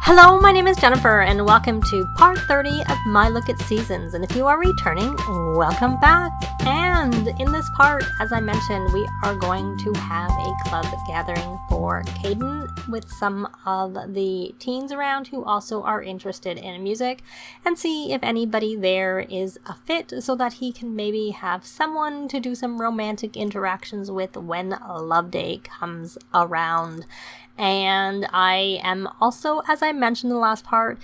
Hello, my name is Jennifer, and welcome to part 30 of my look at seasons. And if you are returning, welcome back. And in this part, as I mentioned, we are going to have a club gathering for Caden with some of the teens around who also are interested in music, and see if anybody there is a fit so that he can maybe have someone to do some romantic interactions with when Love Day comes around. And I am also, as I mentioned in the last part,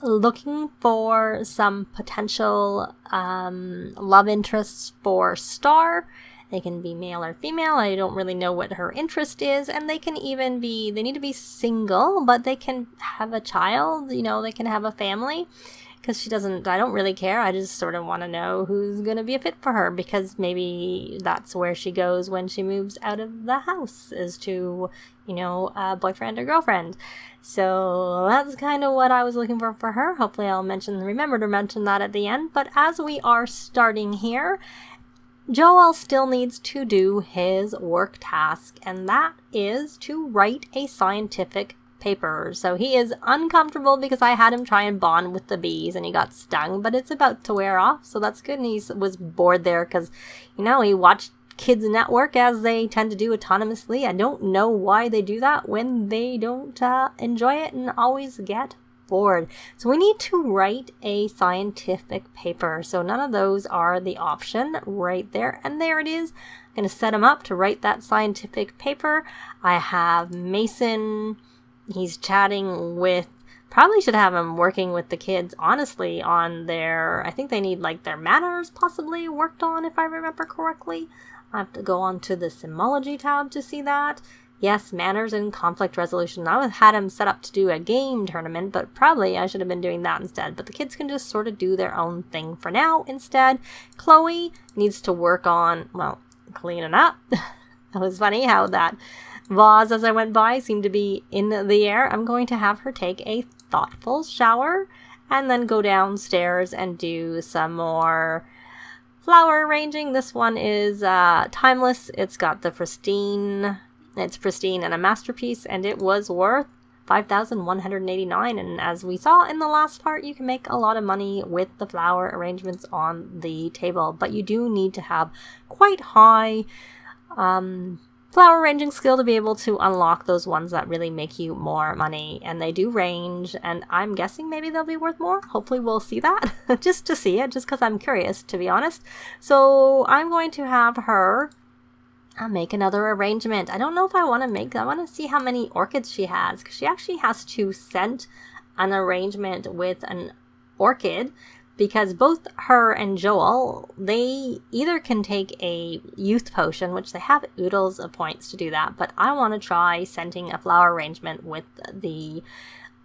looking for some potential love interests for Star. They can be male or female. I don't really know what her interest is. And they can even be, they need to be single, but they can have a child, you know, they can have a family. Because she doesn't, I don't really care. I just sort of want to know who's going to be a fit for her, because maybe that's where she goes when she moves out of the house, is to, you know, a boyfriend or girlfriend. So that's kind of what I was looking for her. Hopefully I'll remember to mention that at the end. But as we are starting here, Joel still needs to do his work task, and that is to write a scientific paper. So he is uncomfortable because I had him try and bond with the bees and he got stung, but it's about to wear off, so that's good. And he was bored there because, you know, he watched Kids Network, as they tend to do autonomously. I don't know why they do that when they don't enjoy it and always get bored. So we need to write a scientific paper. So none of those are the option right there. And there it is. I'm going to set him up to write that scientific paper. I have Mason. He's chatting with, probably should have him working with the kids, honestly, on their, I think they need like their manners possibly worked on, if I remember correctly. I have to go on to the Simology tab to see that. Yes, manners and conflict resolution. I had him set up to do a game tournament, but probably I should have been doing that instead. But the kids can just sort of do their own thing for now instead. Chloe needs to work on, well, cleaning up. That was funny how that vase as I went by seemed to be in the air. I'm going to have her take a thoughtful shower and then go downstairs and do some more flower arranging. This one is timeless. It's got the pristine, it's pristine and a masterpiece, and it was worth $5,189. And as we saw in the last part, you can make a lot of money with the flower arrangements on the table, but you do need to have quite high flower arranging skill to be able to unlock those ones that really make you more money. And they do range, and I'm guessing maybe they'll be worth more. Hopefully we'll see that just to see it, just because I'm curious, to be honest. So I'm going to have her make another arrangement. I don't know if I want to see how many orchids she has, because she actually has to scent an arrangement with an orchid, because both her and Joel, they either can take a youth potion, which they have oodles of points to do that, but I want to try scenting a flower arrangement with the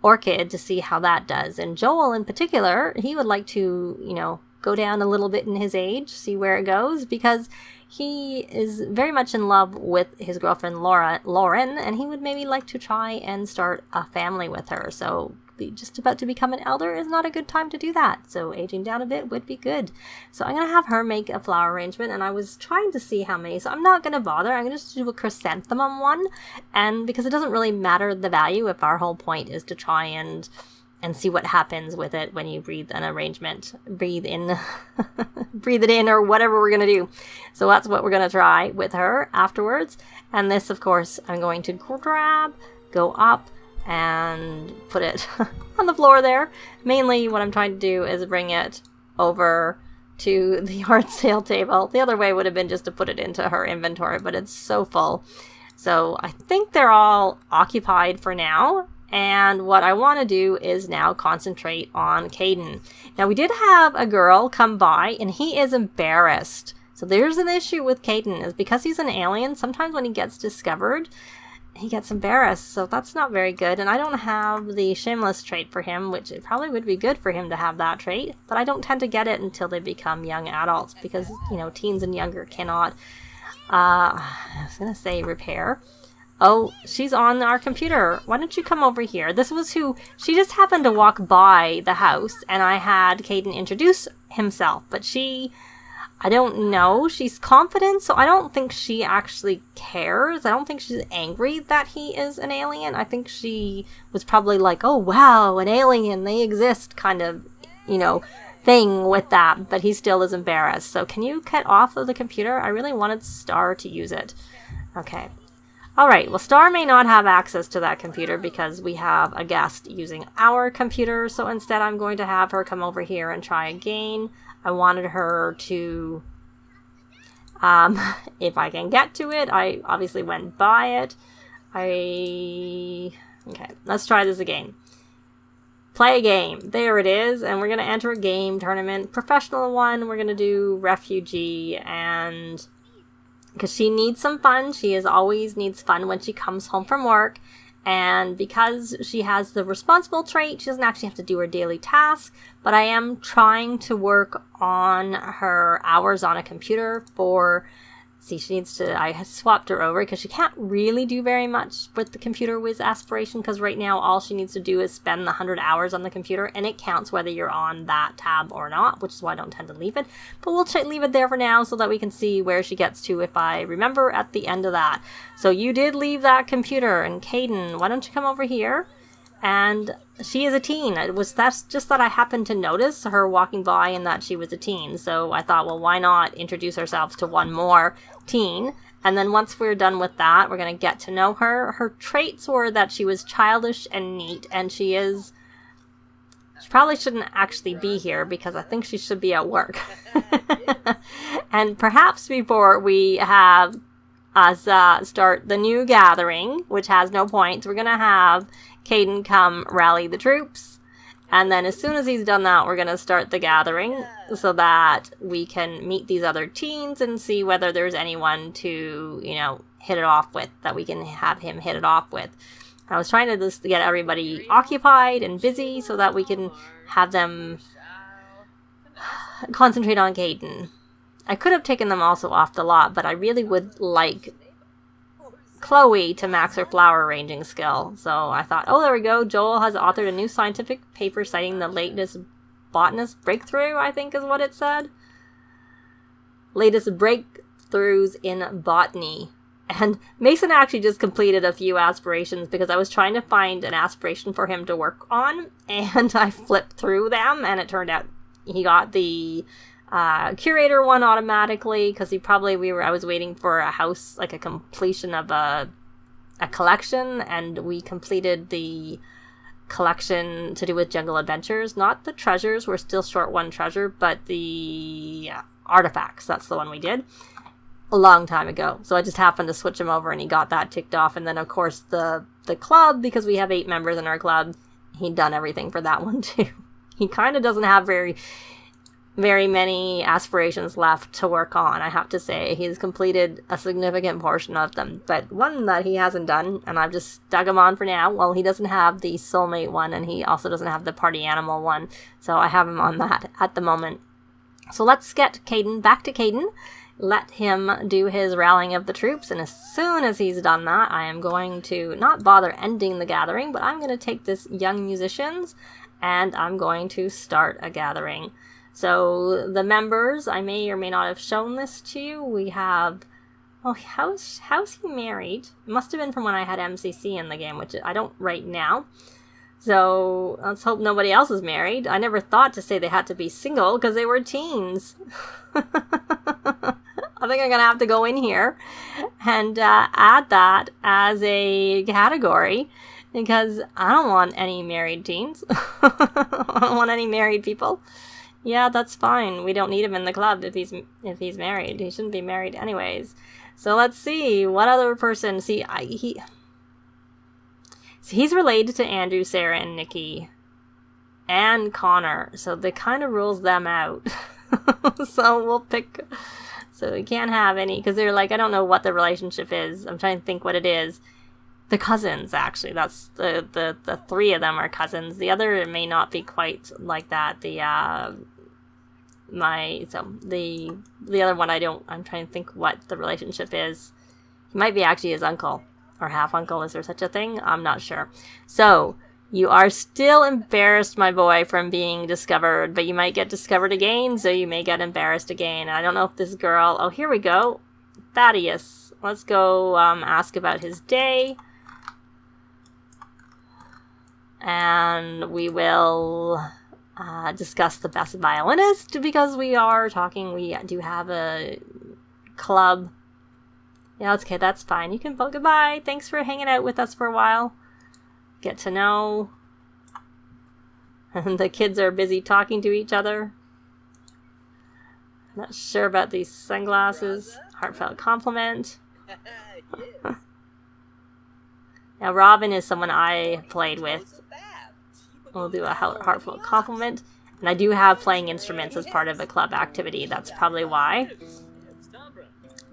orchid to see how that does. And Joel in particular, he would like to, you know, go down a little bit in his age, see where it goes, because he is very much in love with his girlfriend Lauren, and he would maybe like to try and start a family with her. So just about to become an elder is not a good time to do that. So aging down a bit would be good. So I'm going to have her make a flower arrangement, and I was trying to see how many. So I'm not going to bother. I'm going to just do a chrysanthemum one, and because it doesn't really matter the value if our whole point is to try and see what happens with it when you breathe an arrangement. Breathe in, breathe it in, or whatever we're going to do. So that's what we're going to try with her afterwards. And this, of course, I'm going to grab, go up, and put it on the floor there. Mainly what I'm trying to do is bring it over to the art sale table. The other way would have been just to put it into her inventory, but it's so full. So I think they're all occupied for now. And what I want to do is now concentrate on Caden. Now, we did have a girl come by, and he is embarrassed. So there's an issue with Caden, is because he's an alien, sometimes when he gets discovered, he gets embarrassed. So that's not very good. And I don't have the shameless trait for him, which it probably would be good for him to have that trait. But I don't tend to get it until they become young adults, because, you know, teens and younger cannot, I was going to say repair. Oh, she's on our computer. Why don't you come over here? This was who, she just happened to walk by the house, and I had Caden introduce himself, but she, I don't know. She's confident, so I don't think she actually cares. I don't think she's angry that he is an alien. I think she was probably like, oh, wow, an alien, they exist, kind of, you know, thing with that. But he still is embarrassed. So can you get off of the computer? I really wanted Star to use it. Okay. All right. Well, Star may not have access to that computer because we have a guest using our computer. So instead, I'm going to have her come over here and try again. I wanted her to, if I can get to it, I obviously went by it. Okay, let's try this again. Play a game. There it is. And we're going to enter a game tournament. Professional one. We're going to do refugee. And because she needs some fun. She always needs fun when she comes home from work. And because she has the responsible trait, she doesn't actually have to do her daily tasks. But I am trying to work on her hours on a computer for... See, she needs to... I swapped her over because she can't really do very much with the computer whiz aspiration, because right now all she needs to do is spend the 100 hours on the computer, and it counts whether you're on that tab or not, which is why I don't tend to leave it. But we'll leave it there for now so that we can see where she gets to if I remember at the end of that. So you did leave that computer, and Caden, why don't you come over here? And she is a teen. That's just that I happened to notice her walking by and that she was a teen. So I thought, well, why not introduce ourselves to one more teen? And then once we're done with that, we're going to get to know her. Her traits were that she was childish and neat, and she probably shouldn't actually be here because I think she should be at work. And perhaps before we have us start the new gathering, which has no points, we're going to have Caden come rally the troops, and then as soon as he's done that, we're going to start the gathering so that we can meet these other teens and see whether there's anyone to, you know, hit it off with, that we can have him hit it off with. I was trying to just get everybody occupied and busy so that we can have them concentrate on Caden. I could have taken them also off the lot, but I really would like Chloe to max her flower arranging skill. So I thought, oh, there we go. Joel has authored a new scientific paper citing the latest botanist breakthrough, I think is what it said. Latest breakthroughs in botany. And Mason actually just completed a few aspirations because I was trying to find an aspiration for him to work on, and I flipped through them, and it turned out he got the curator one automatically because I was waiting for a house, like a completion of a collection, and we completed the collection to do with Jungle Adventures. Not the treasures, we're still short one treasure, but the artifacts, that's the one we did a long time ago. So I just happened to switch him over and he got that ticked off. And then of course the club, because we have 8 members in our club, he'd done everything for that one too. He kind of doesn't have very many aspirations left to work on, I have to say. He's completed a significant portion of them, but one that he hasn't done, and I've just dug him on for now, well, he doesn't have the soulmate one, and he also doesn't have the party animal one, so I have him on that at the moment. So let's get Caden back to Caden, let him do his rallying of the troops, and as soon as he's done that, I am going to not bother ending the gathering, but I'm going to take this young musicians, and I'm going to start a gathering. So the members, I may or may not have shown this to you. We have, oh, how's he married? It must have been from when I had MCC in the game, which I don't right now. So let's hope nobody else is married. I never thought to say they had to be single because they were teens. I think I'm going to have to go in here and add that as a category because I don't want any married teens. I don't want any married people. Yeah, that's fine. We don't need him in the club if he's married. He shouldn't be married anyways. So let's see what other person. He's related to Andrew, Sarah, and Nikki, and Connor. So that kind of rules them out. So we'll pick. So we can't have any because they're like, I don't know what the relationship is. I'm trying to think what it is. The cousins, actually. That's the 3 of them are cousins. The other may not be quite like that. The other one I'm trying to think what the relationship is. He might be actually his uncle or half uncle. Is there such a thing? I'm not sure. So You are still embarrassed, my boy, from being discovered, but you might get discovered again, so you may get embarrassed again. I don't know if this girl... Oh, here we go. Thaddeus. Let's go ask about his day. And we will discuss the best violinist, because we are talking, we do have a club. Yeah, okay, that's fine. You can vote goodbye. Thanks for hanging out with us for a while. Get to know. And the kids are busy talking to each other. Not sure about these sunglasses. Heartfelt compliment. Now, Robin is someone I played with. We'll do a heartfelt compliment. And I do have playing instruments as part of a club activity. That's probably why.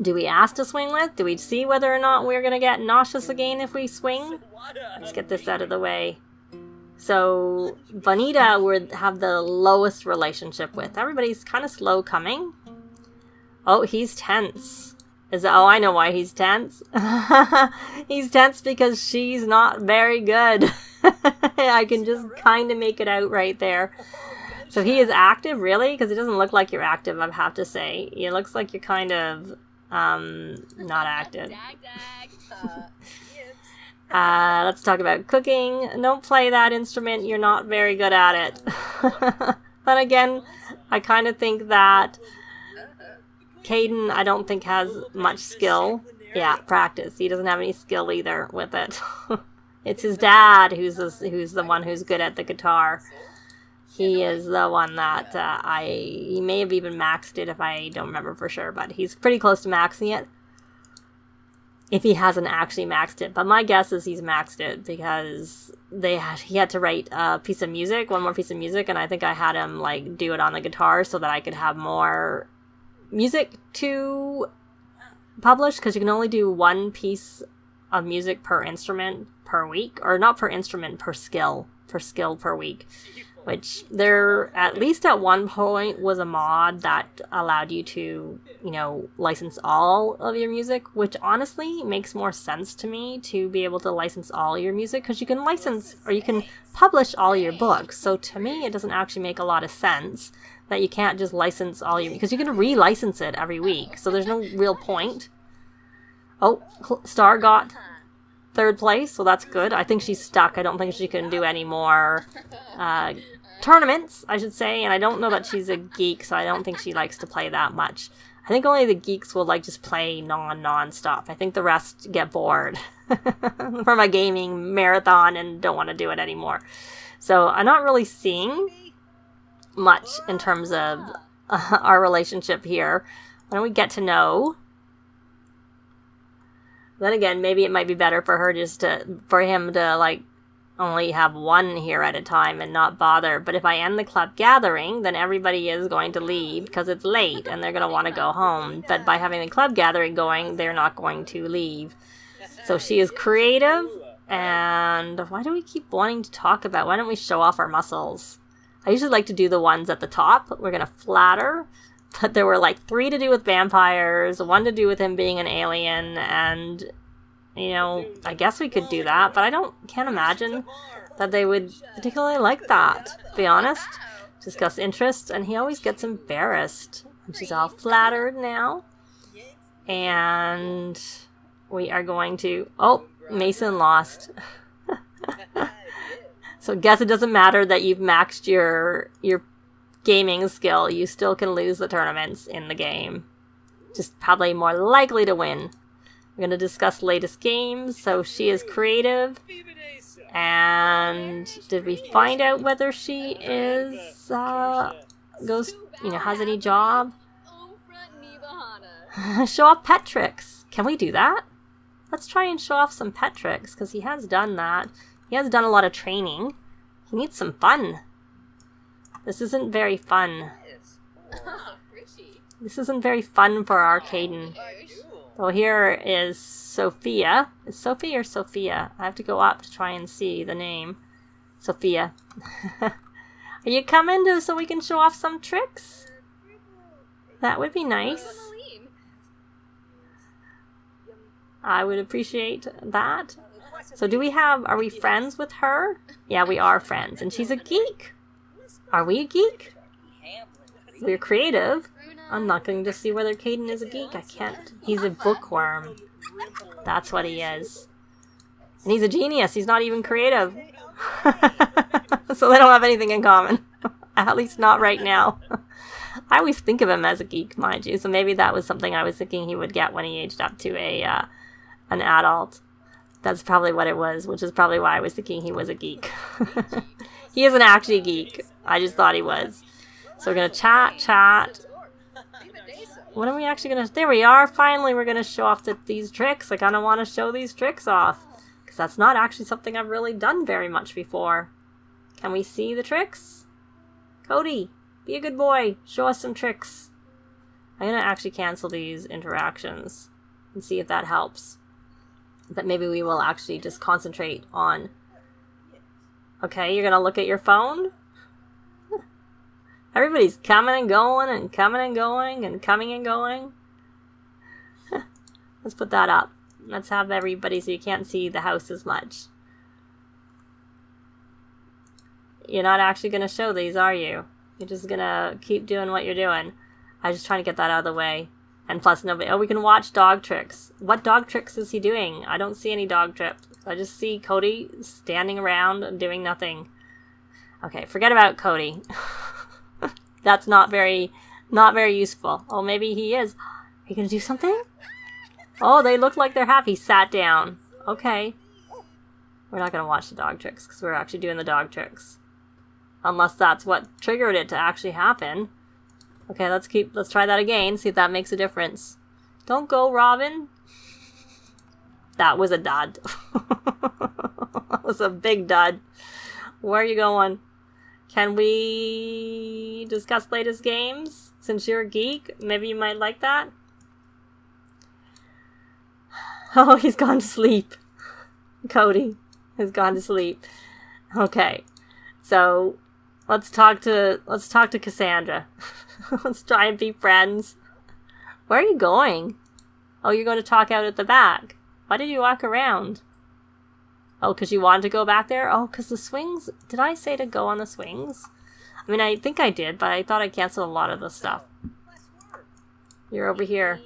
Do we ask to swing with? Do we see whether or not we're going to get nauseous again if we swing? Let's get this out of the way. So, Bonita would have the lowest relationship with. Everybody's kind of slow coming. Oh, he's tense. Oh, I know why he's tense. He's tense because she's not very good. I can just kind of make it out right there. So he is active, really? Because it doesn't look like you're active, I have to say. It looks like you're kind of not active. Let's talk about cooking. Don't play that instrument. You're not very good at it. But again, I kind of think that Caden, I don't think, has much skill. Yeah, practice. He doesn't have any skill either with it. It's his dad who's the one who's good at the guitar. He is the one that he may have even maxed it if I don't remember for sure, but he's pretty close to maxing it. If he hasn't actually maxed it. But my guess is he's maxed it because he had to write a piece of music, one more piece of music, and I think I had him like do it on the guitar so that I could have more music to publish, because you can only do one piece of music per instrument per week, or not per instrument, per skill per week, which there, at least at one point, was a mod that allowed you to, license all of your music, which honestly makes more sense to me to be able to license all your music, because you can license, or you can publish all your books. So to me, it doesn't actually make a lot of sense that you can't just license all your, because you can re-license it every week, so there's no real point. Oh, Star got third place, so that's good. I think she's stuck. I don't think she can do any more tournaments, I should say, and I don't know that she's a geek, so I don't think she likes to play that much. I think only the geeks will just play non-stop. I think the rest get bored from a gaming marathon and don't want to do it anymore. So I'm not really seeing much in terms of our relationship here. Why don't we get to know? Then again, maybe it might be better for her for him to only have one here at a time and not bother. But if I end the club gathering, then everybody is going to leave because it's late and they're going to want to go home. But by having the club gathering going, they're not going to leave. So she is creative. And why do we keep wanting to talk about? Why don't we show off our muscles? I usually like to do the ones at the top. We're going to flatter. But there were 3 to do with vampires, 1 to do with him being an alien, and, I guess we could do that, but can't imagine that they would particularly like that, to be honest. Discuss interests, and he always gets embarrassed. And she's all flattered now. And we are going to... Oh, Mason lost. So I guess it doesn't matter that you've maxed your gaming skill, you still can lose the tournaments in the game. Just probably more likely to win. We're going to discuss latest games. So she is creative. And did we find out whether she is, has any job? Show off pet tricks. Can we do that? Let's try and show off some pet tricks, because he has done that. He has done a lot of training. He needs some fun. This isn't very fun. This isn't very fun for our Caden. So here is Sophia. Is Sophie or Sophia? I have to go up to try and see the name. Sophia. Are you coming so we can show off some tricks? That would be nice. I would appreciate that. So are we friends with her? Yeah, we are friends. And she's a geek. Are we a geek? We're creative. I'm not going to see whether Caden is a geek. I can't. He's a bookworm. That's what he is. And he's a genius. He's not even creative. So they don't have anything in common. At least not right now. I always think of him as a geek, mind you. So maybe that was something I was thinking he would get when he aged up to an adult. That's probably what it was, which is probably why I was thinking he was a geek. He isn't actually a geek. I just thought he was. So we're going to chat. What are we actually going to... There we are. Finally, we're going to show off these tricks. I kind of want to show these tricks off. Because that's not actually something I've really done very much before. Can we see the tricks? Cody, be a good boy. Show us some tricks. I'm going to actually cancel these interactions and see if that helps. That maybe we will actually just concentrate on... Okay, you're going to look at your phone? Everybody's coming and going and coming and going and coming and going. Let's put that up. Let's have everybody so you can't see the house as much. You're not actually going to show these, are you? You're just going to keep doing what you're doing. I'm just trying to get that out of the way. And plus, nobody... Oh, we can watch dog tricks. What dog tricks is he doing? I don't see any dog tricks. I just see Cody standing around and doing nothing. Okay, forget about Cody. That's not very useful. Oh, maybe he is. Are you going to do something? Oh, they look like they're happy. Sat down. Okay. We're not going to watch the dog tricks because we're actually doing the dog tricks. Unless that's what triggered it to actually happen. Okay, let's try that again. See if that makes a difference. Don't go, Robin. That was a dud. That was a big dud. Where are you going? Can we discuss latest games? Since you're a geek, maybe you might like that. Oh, he's gone to sleep. Cody has gone to sleep. Okay. So, let's talk to Cassandra. Let's try and be friends. Where are you going? Oh, you're going to talk out at the back. Why did you walk around? Oh, because you wanted to go back there? Oh, because the swings... Did I say to go on the swings? I mean, I think I did, but I thought I canceled a lot of the stuff. You're over here.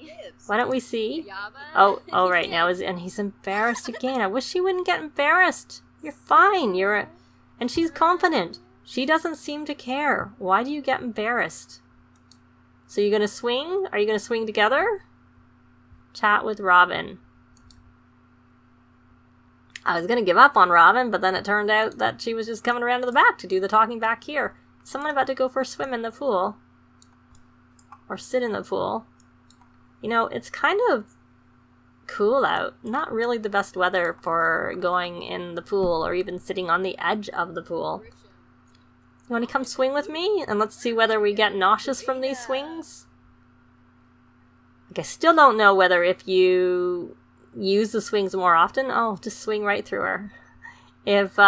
Why don't we see? Oh, right now. And he's embarrassed again. I wish she wouldn't get embarrassed. You're fine. And she's confident. She doesn't seem to care. Why do you get embarrassed? So you're going to swing? Are you going to swing together? Chat with Robin. I was going to give up on Robin, but then it turned out that she was just coming around to the back to do the talking back here. Is someone about to go for a swim in the pool? Or sit in the pool? You know, it's kind of cool out. Not really the best weather for going in the pool or even sitting on the edge of the pool. You want to come swing with me? And let's see whether we get nauseous from these swings? Like, I still don't know whether if you use the swings more often. Oh, just swing right through her. If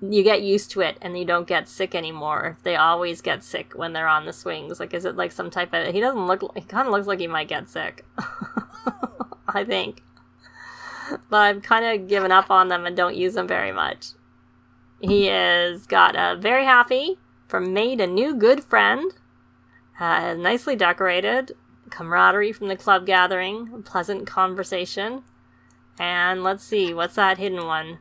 you get used to it and you don't get sick anymore. If they always get sick when they're on the swings. Like, is it like some type of... He kind of looks like he might get sick. I think. But I've kind of given up on them and don't use them very much. He is very happy made a new good friend. Nicely decorated. Camaraderie from the club gathering. A pleasant conversation. And let's see, what's that hidden one?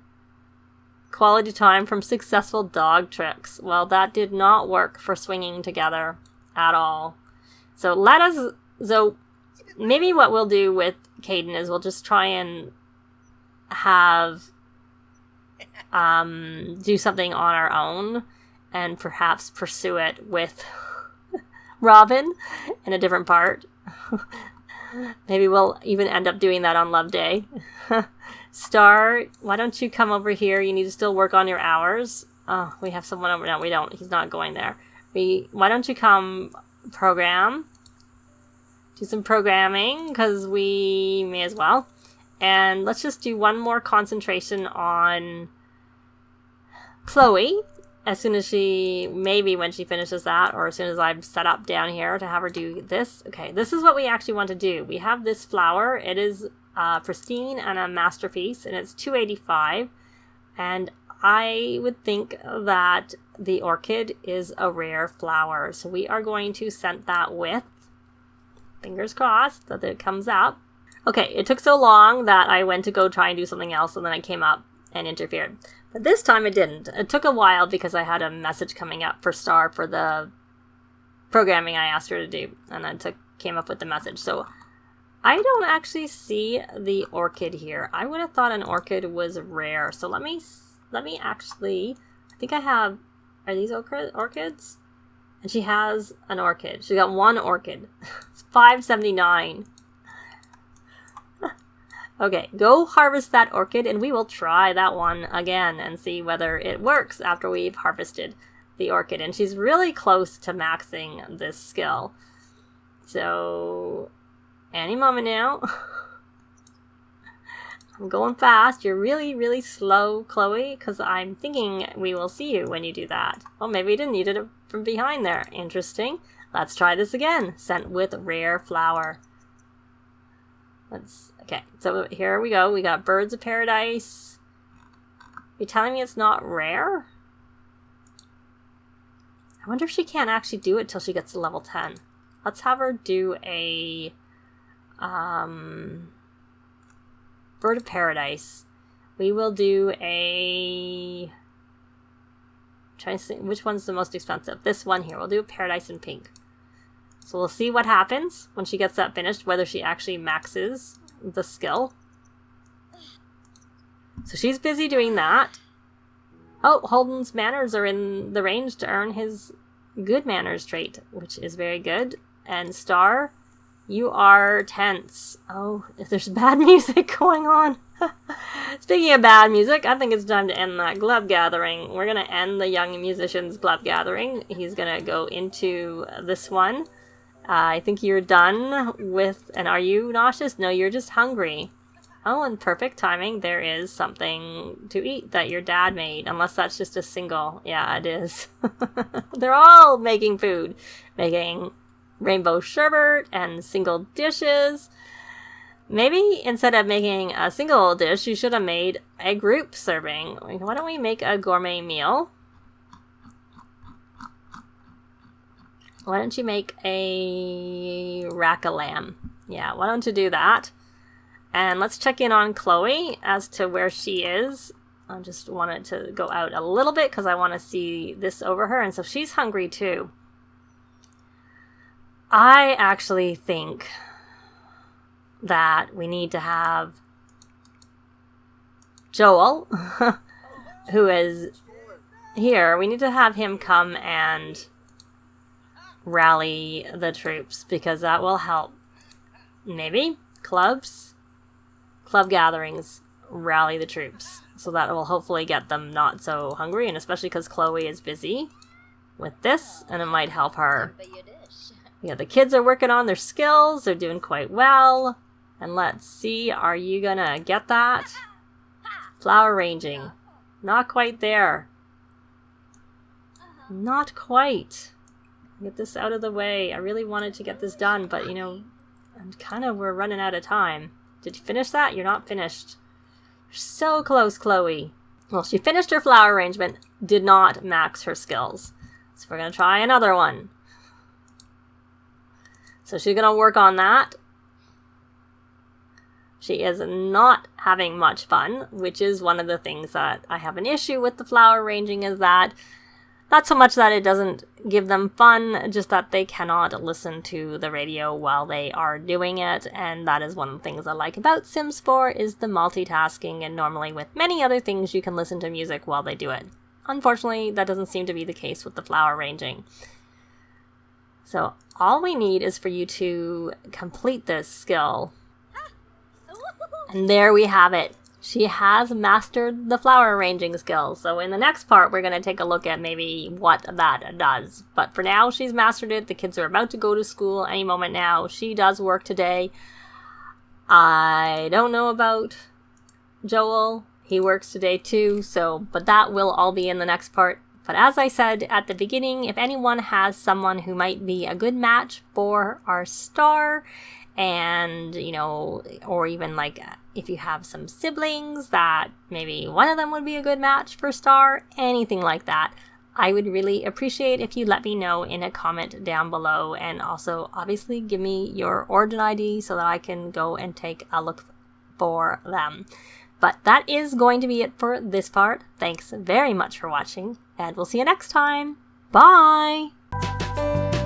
Quality time from successful dog tricks. Well, that did not work for swinging together at all. So maybe what we'll do with Caden is we'll just try and have do something on our own and perhaps pursue it with Robin in a different part. Maybe we'll even end up doing that on Love Day. Star, why don't you come over here? You need to still work on your hours. Oh, we have someone over. No, we don't. He's not going there. Why don't you come program? Do some programming, because we may as well. And let's just do one more concentration on Chloe. As soon as maybe when she finishes that, or as soon as I'm set up down here to have her do this. Okay, this is what we actually want to do. We have this flower. It is pristine and a masterpiece, and it's $2.85. And I would think that the orchid is a rare flower. So we are going to scent that with, fingers crossed that it comes up. Okay, it took so long that I went to go try and do something else, and then I came up and interfered. But this time it didn't. It took a while because I had a message coming up for Star for the programming I asked her to do, and I came up with the message. So I don't actually see the orchid here. I would have thought an orchid was rare. So let me actually, I think I have, are these orchids? And she has an orchid. She got one orchid. It's $5.79. Okay, go harvest that orchid and we will try that one again and see whether it works after we've harvested the orchid. And she's really close to maxing this skill. So any moment now. I'm going fast. You're really, really slow, Chloe, because I'm thinking we will see you when you do that. Well, maybe you didn't. You did it from behind there. Interesting. Let's try this again. Scent with rare flower. Okay, so here we go. We got Birds of Paradise. You're telling me it's not rare? I wonder if she can't actually do it till she gets to level 10. Let's have her do a Bird of Paradise. We will do a, trying to see which one's the most expensive. This one here. We'll do a Paradise in pink. So we'll see what happens when she gets that finished, whether she actually maxes the skill. So she's busy doing that. Oh, Holden's manners are in the range to earn his good manners trait, which is very good. And Star, you are tense. Oh, there's bad music going on. Speaking of bad music, I think it's time to end that club gathering. We're going to end the Young Musicians Club gathering. He's going to go into this one. I think you're done with, and are you nauseous? No, you're just hungry. Oh, and perfect timing. There is something to eat that your dad made, unless that's just a single. Yeah, it is. They're all making food. Making rainbow sherbet and single dishes. Maybe instead of making a single dish, you should have made a group serving. Why don't we make a gourmet meal? Why don't you make a rack of lamb? Yeah, why don't you do that? And let's check in on Chloe as to where she is. I just wanted to go out a little bit because I want to see this over her. And so she's hungry too. I actually think that we need to have Joel, who is here. We need to have him come and rally the troops because that will help. Maybe club gatherings rally the troops, so that will hopefully get them not so hungry, and especially because Chloe is busy with this, and it might help her. Yeah, the kids are working on their skills. They're doing quite well. And let's see, are you gonna get that? Flower ranging. Not quite there. Not quite. Get this out of the way. I really wanted to get this done, but you know, we're running out of time. Did you finish that? You're not finished. You're so close, Chloe. Well, she finished her flower arrangement, did not max her skills. So we're going to try another one. So she's going to work on that. She is not having much fun, which is one of the things that I have an issue with the flower arranging, is that not so much that it doesn't give them fun, just that they cannot listen to the radio while they are doing it. And that is one of the things I like about Sims 4 is the multitasking, and normally with many other things you can listen to music while they do it. Unfortunately, that doesn't seem to be the case with the flower arranging. So all we need is for you to complete this skill. And there we have it. She has mastered the flower arranging skill. So in the next part, we're going to take a look at maybe what that does. But for now, she's mastered it. The kids are about to go to school any moment now. She does work today. I don't know about Joel. He works today too. But that will all be in the next part. But as I said at the beginning, if anyone has someone who might be a good match for our star, and, you know, or even like if you have some siblings that maybe one of them would be a good match for Star, anything like that. I would really appreciate if you let me know in a comment down below, and also obviously give me your origin ID so that I can go and take a look for them. But that is going to be it for this part. Thanks very much for watching, and we'll see you next time. Bye!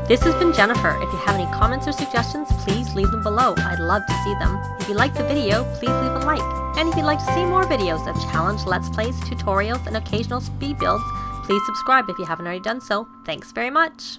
This has been Jennifer. If you have any comments or suggestions, please leave them below. I'd love to see them. If you liked the video, please leave a like. And if you'd like to see more videos of challenge, let's plays, tutorials, and occasional speed builds, please subscribe if you haven't already done so. Thanks very much!